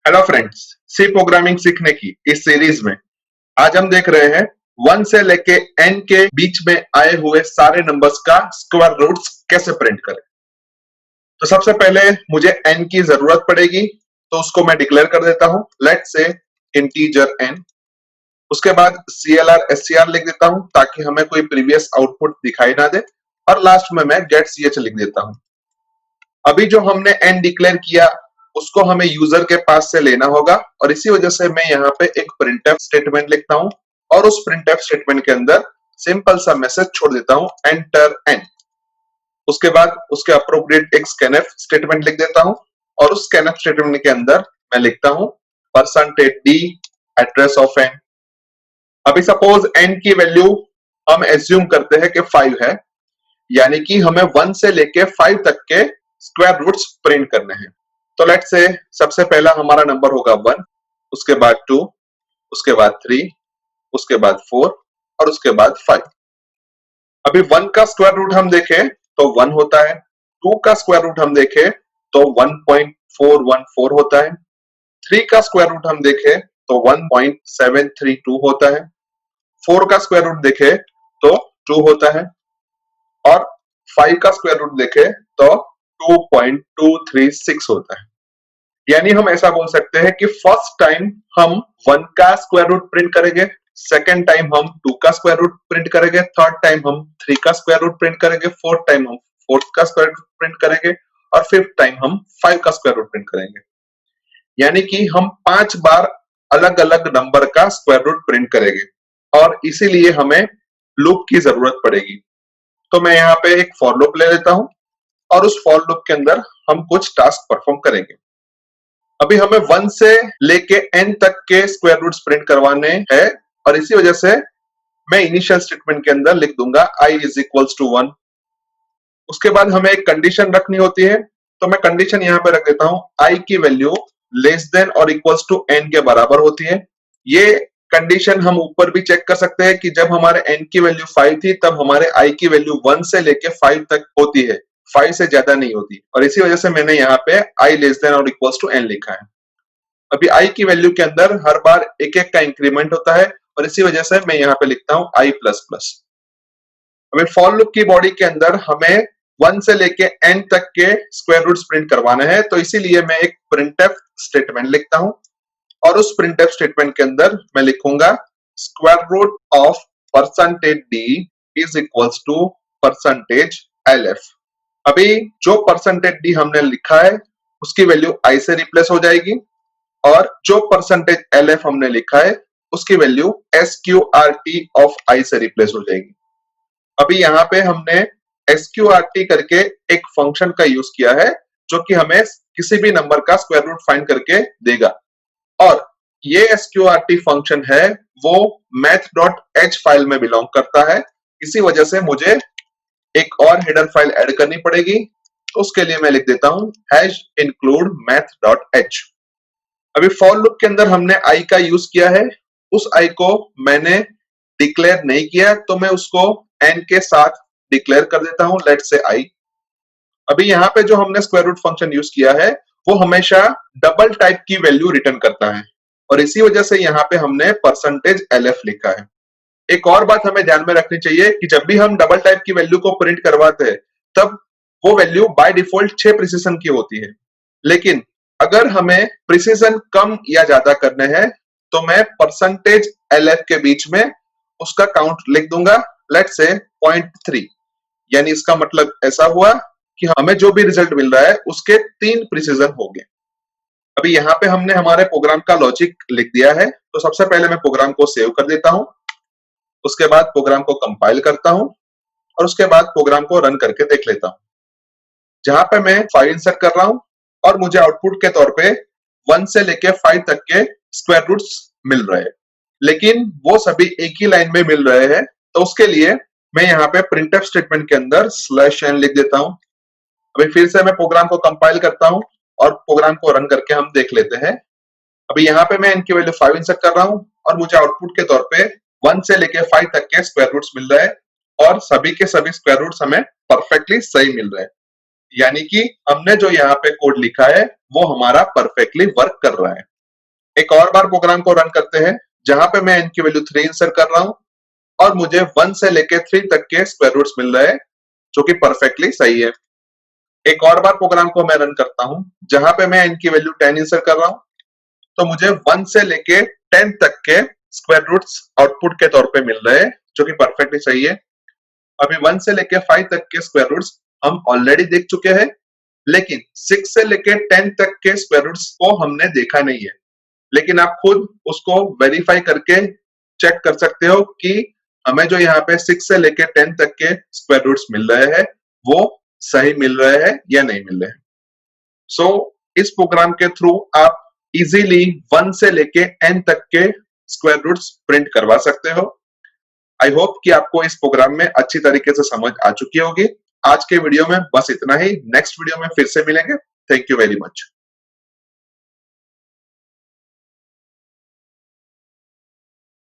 Hello friends, सी programming सीखने की इस सीरीज में आज हम देख रहे हैं 1 से लेके n के बीच में आए हुए सारे नंबर्स का स्क्वायर रूट्स कैसे प्रिंट करें। तो सबसे पहले मुझे n की जरूरत पड़ेगी, तो उसको मैं डिक्लेयर कर देता हूं, लेट्स से इंटीजर n। उसके बाद CLR SCR लिख देता हूं ताकि हमें कोई प्रीवियस आउटपुट दिखाई ना दे, और लास्ट में मैं गेट ch लिख देता हूं। अभी जो हमने n डिक्लेयर किया उसको हमें यूजर के पास से लेना होगा, और इसी वजह से मैं यहाँ पे एक प्रिंटफ स्टेटमेंट लिखता हूं, और उस प्रिंटफ स्टेटमेंट के अंदर सिंपल सा मैसेज छोड़ देता हूं, एंटर n। उसके बाद उसके अप्रोप्रिएट एक स्कैनफ स्टेटमेंट लिख देता हूं, और उस स्कैनफ स्टेटमेंट के अंदर मैं लिखता हूं %d एड्रेस ऑफ n। अभी सपोज n की वैल्यू हम एज्यूम करते हैं कि 5 है, यानी कि हमें 1 से लेके 5 तक के स्क्वायर रूट्स प्रिंट करने हैं। तो लेट्स से सबसे पहला हमारा नंबर होगा 1, उसके बाद 2, उसके बाद 3, उसके बाद 4 और उसके बाद 5। अभी 1 का स्क्वायर रूट हम देखें तो 1 होता है, 2 का स्क्वायर रूट हम देखें तो 1.414 होता है, 3 का स्क्वायर रूट हम देखें तो 1.732 होता है, 4 का स्क्वायर रूट देखें तो 2 होता है, और 5 का स्क्वायर रूट देखें तो 2.236 होता है। यानी हम ऐसा बोल सकते हैं कि फर्स्ट टाइम हम 1 का स्क्वायर रूट प्रिंट करेंगे, सेकेंड टाइम हम 2 का स्क्वायर रूट प्रिंट करेंगे, थर्ड टाइम हम 3 का स्क्वायर रूट प्रिंट करेंगे, फोर्थ टाइम हम 4 का स्क्वायर रूट प्रिंट करेंगे, और फिफ्थ टाइम हम 5 का स्क्वायर रूट प्रिंट करेंगे। यानी कि हम 5 बार अलग अलग नंबर का स्क्वायर रूट प्रिंट करेंगे, और इसीलिए हमें लूप की जरूरत पड़ेगी। तो मैं यहाँ पे एक फॉर लूप ले लेता हूं, और उस फॉर लूप के अंदर हम कुछ टास्क परफॉर्म करेंगे। अभी हमें 1 से लेके n तक के स्क्वायर रूट्स प्रिंट करवाने हैं, और इसी वजह से मैं इनिशियल स्टेटमेंट के अंदर लिख दूंगा i इज इक्वल्स टू 1। उसके बाद हमें एक कंडीशन रखनी होती है, तो मैं कंडीशन यहाँ पे रख देता हूं i की वैल्यू लेस देन और इक्वल्स टू n के बराबर होती है। ये कंडीशन हम ऊपर भी चेक कर सकते हैं कि जब हमारे n की वैल्यू 5 थी तब हमारे i की वैल्यू 1 से लेके 5 तक होती है, 5 से ज्यादा नहीं होती, और इसी वजह से मैंने यहाँ पे i लेस देन और इक्वल्स टू n लिखा है। अभी i की वैल्यू के अंदर हर बार एक एक का इंक्रीमेंट होता है, और इसी वजह से मैं यहाँ पे लिखता हूँ i प्लस प्लस। अभी फॉर लूप की बॉडी के अंदर हमें 1 से लेके n तक के स्क्वायर रूट्स प्रिंट करवाने हैं, तो इसीलिए मैं एक प्रिंटफ स्टेटमेंट लिखता हूं, और उस प्रिंटफ स्टेटमेंट के अंदर मैं लिखूंगा square root of %d is equals to %lf। अभी जो %d हमने लिखा है उसकी वैल्यू i से रिप्लेस हो जाएगी, और जो %lf हमने लिखा है उसकी वैल्यू sqrt ऑफ i से रिप्लेस हो जाएगी। अभी यहाँ पे हमने sqrt करके एक फंक्शन का यूज किया है, जो कि हमें किसी भी नंबर का स्क्वायर रूट फाइंड करके देगा, और ये sqrt फंक्शन है वो math.h फाइल में बिलोंग करता है। इसी वजह से मुझे एक और हेडर फाइल ऐड करनी पड़ेगी, तो उसके लिए मैं लिख देता हूं #include math.h। अभी फॉर लूप के अंदर हमने i का यूज किया है, उस i को मैंने डिक्लेयर नहीं किया, तो मैं उसको n के साथ डिक्लेयर कर देता हूं, लेट्स से i। अभी यहाँ पे जो हमने स्क्वायर रूट फंक्शन यूज किया है वो हमेशा डबल टाइप की वैल्यू रिटर्न करता है, और इसी वजह से यहाँ पे हमने %lf लिखा है। एक और बात हमें ध्यान में रखनी चाहिए कि जब भी हम डबल टाइप की वैल्यू को प्रिंट करवाते हैं तब वो वैल्यू बाय डिफॉल्ट 6 प्रिसिजन की होती है, लेकिन अगर हमें प्रिसिजन कम या ज्यादा करने हैं तो मैं %lf के बीच में उसका काउंट लिख दूंगा, लेट्स से 0.3। यानी इसका मतलब ऐसा हुआ कि हमें जो भी रिजल्ट मिल रहा है उसके 3 प्रिसिजन हो गए। अभी यहाँ पे हमने हमारे प्रोग्राम का लॉजिक लिख दिया है, तो सबसे पहले मैं प्रोग्राम को सेव कर देता हूं, उसके बाद प्रोग्राम को कंपाइल करता हूं, और उसके बाद प्रोग्राम को रन करके देख लेता हूं। जहां पे मैं 5 इंसर्ट कर रहा हूं, और मुझे आउटपुट के तौर पे 1 से लेके 5 तक के स्क्वायर रूट्स मिल रहे हैं, लेकिन वो सभी एक ही लाइन में मिल रहे हैं। तो उसके लिए मैं यहाँ पे प्रिंटफ स्टेटमेंट के अंदर /n लिख देता हूं। अभी फिर से मैं प्रोग्राम को कंपाइल करता हूं, और प्रोग्राम को रन करके हम देख लेते हैं। अभी यहाँ पे मैं इनकी वैल्यू 5 इंसर्ट कर रहा हूं, और मुझे आउटपुट के तौर पे 1 से लेके 5 तक के स्क्वायर रूट्स मिल रहे हैं, और सभी के सभी स्क्वायर रूट्स हमें परफेक्टली सही मिल रहे हैं। यानी कि हमने जो यहाँ पे कोड लिखा है वो हमारा परफेक्टली वर्क कर रहा है। एक और बार प्रोग्राम को रन करते हैं जहां पे मैं n की वैल्यू 3 इंसर्ट कर रहा हूं और मुझे 1 से लेके 3 तक के स्क्वायर रूट्स मिल रहे हैं जो कि परफेक्टली सही है। एक और बार प्रोग्राम को मैं रन करता हूं जहां पे मैं n की वैल्यू 10 इंसर्ट कर रहा हूं तो मुझे 1 से लेके 10 तक के स्क्वायर रूट्स आउटपुट के तौर पे मिल रहे हैं जो कि परफेक्टली सही है। अभी 1 से लेके 5 तक के स्क्वायर रूट्स हम ऑलरेडी देख चुके हैं, लेकिन 6 से लेके 10 तक के स्क्वायर रूट्स को हमने देखा नहीं है। लेकिन आप खुद उसको वेरीफाई करके चेक कर सकते हो कि हमें जो यहाँ पे 6 से लेके 10 तक के स्क्वायर रूट्स मिल रहे हैं वो सही मिल रहे हैं या नहीं मिल रहे हैं। सो इस प्रोग्राम के थ्रू आप इजीली 1 से लेके n तक के स्क्वायर रूट्स प्रिंट करवा सकते हो। आई होप कि आपको इस प्रोग्राम में अच्छी तरीके से समझ आ चुकी होगी। आज के वीडियो में बस इतना ही। नेक्स्ट वीडियो में फिर से मिलेंगे। Thank you very much.